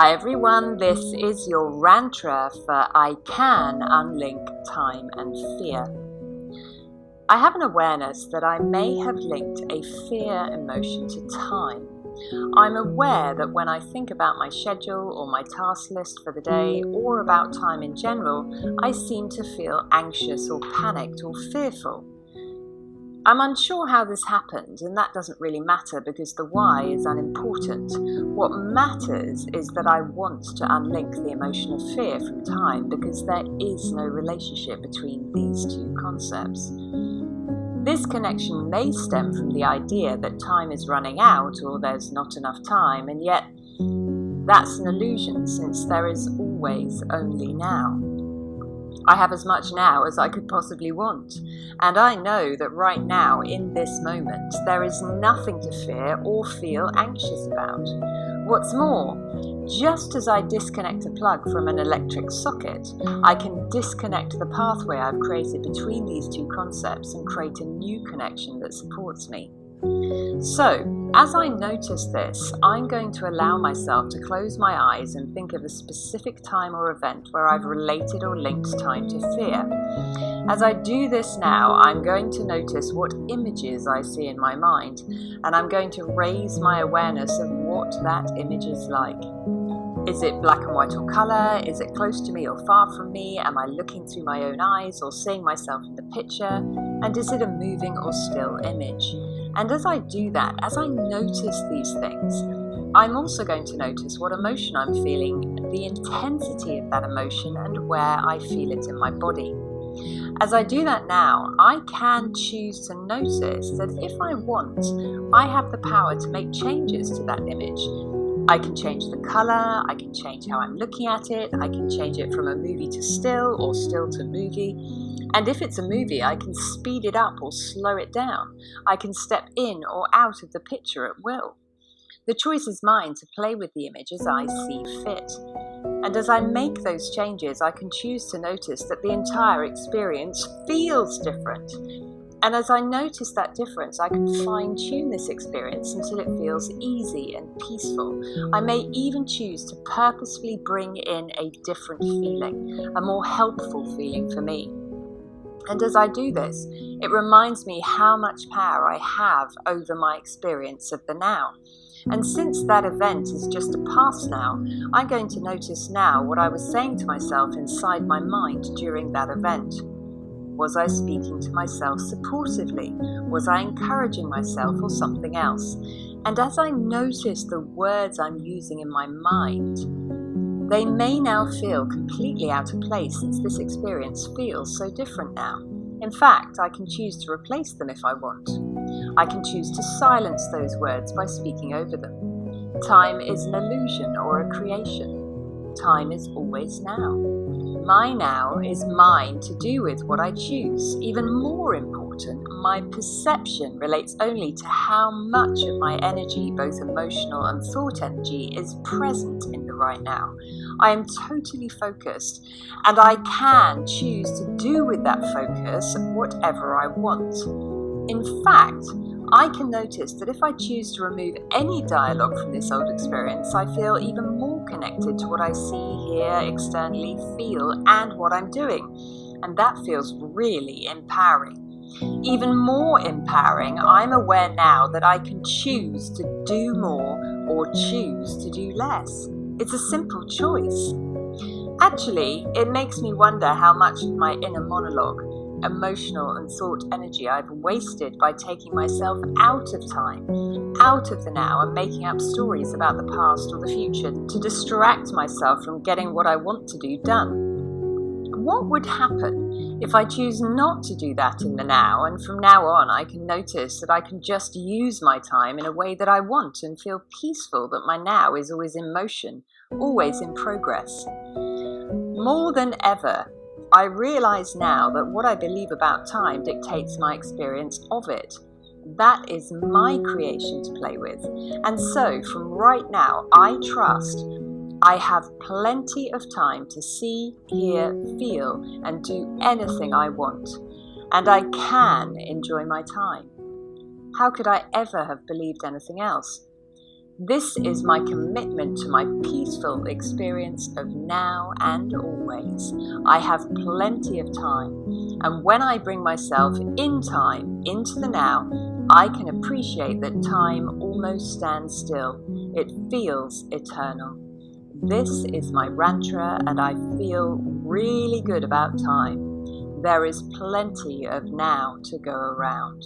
Hi everyone, this is your Rantra for I Can Unlink Time and Fear. I have an awareness that I may have linked a fear emotion to time. I'm aware that when I think about my schedule or my task list for the day or about time in general, I seem to feel anxious or panicked or fearful. I'm unsure how this happened, and that doesn't really matter because the why is unimportant. What matters is that I want to unlink the emotion of fear from time because there is no relationship between these two concepts. This connection may stem from the idea that time is running out or there's not enough time, and yet that's an illusion since there is always only now. I have as much now as I could possibly want, and I know that right now, in this moment, there is nothing to fear or feel anxious about. What's more, just as I disconnect a plug from an electric socket, I can disconnect the pathway I've created between these two concepts and create a new connection that supports me. So, as I notice this, I'm going to allow myself to close my eyes and think of a specific time or event where I've related or linked time to fear. As I do this now, I'm going to notice what images I see in my mind, and I'm going to raise my awareness of what that image is like. Is it black and white or colour? Is it close to me or far from me? Am I looking through my own eyes or seeing myself in the picture? And is it a moving or still image? And as I do that, as I notice these things, I'm also going to notice what emotion I'm feeling, the intensity of that emotion, and where I feel it in my body. As I do that now, I can choose to notice that if I want, I have the power to make changes to that image. I can change the colour, I can change how I'm looking at it, I can change it from a movie to still or still to movie. And if it's a movie, I can speed it up or slow it down. I can step in or out of the picture at will. The choice is mine to play with the image as I see fit. And as I make those changes, I can choose to notice that the entire experience feels different. And as I notice that difference, I can fine-tune this experience until it feels easy and peaceful. I may even choose to purposefully bring in a different feeling, a more helpful feeling for me. And as I do this, it reminds me how much power I have over my experience of the now. And since that event is just a past now, I'm going to notice now what I was saying to myself inside my mind during that event. Was I speaking to myself supportively? Was I encouraging myself or something else? And as I notice the words I'm using in my mind, they may now feel completely out of place since this experience feels so different now. In fact, I can choose to replace them if I want. I can choose to silence those words by speaking over them. Time is an illusion or a creation. Time is always now. My now is mine to do with what I choose. Even more important, my perception relates only to how much of my energy, both emotional and thought energy, is present in the right now. I am totally focused, and I can choose to do with that focus whatever I want. In fact, I can notice that if I choose to remove any dialogue from this old experience, I feel even more connected to what I see, hear, externally, feel, and what I'm doing. And that feels really empowering. Even more empowering, I'm aware now that I can choose to do more or choose to do less. It's a simple choice. Actually, it makes me wonder how much of my inner monologue, emotional and thought energy I've wasted by taking myself out of time, out of the now, and making up stories about the past or the future to distract myself from getting what I want to do done. What would happen if I choose not to do that in the now, and from now on I can notice that I can just use my time in a way that I want and feel peaceful that my now is always in motion, always in progress? More than ever, I realize now that what I believe about time dictates my experience of it. That is my creation to play with. And so, from right now, I trust I have plenty of time to see, hear, feel, and do anything I want. And I can enjoy my time. How could I ever have believed anything else? This is my commitment to my peaceful experience of now and always. I have plenty of time, and when I bring myself in time into the now, I can appreciate that time almost stands still. It feels eternal. This is my Rantra, and I feel really good about time. There is plenty of now to go around.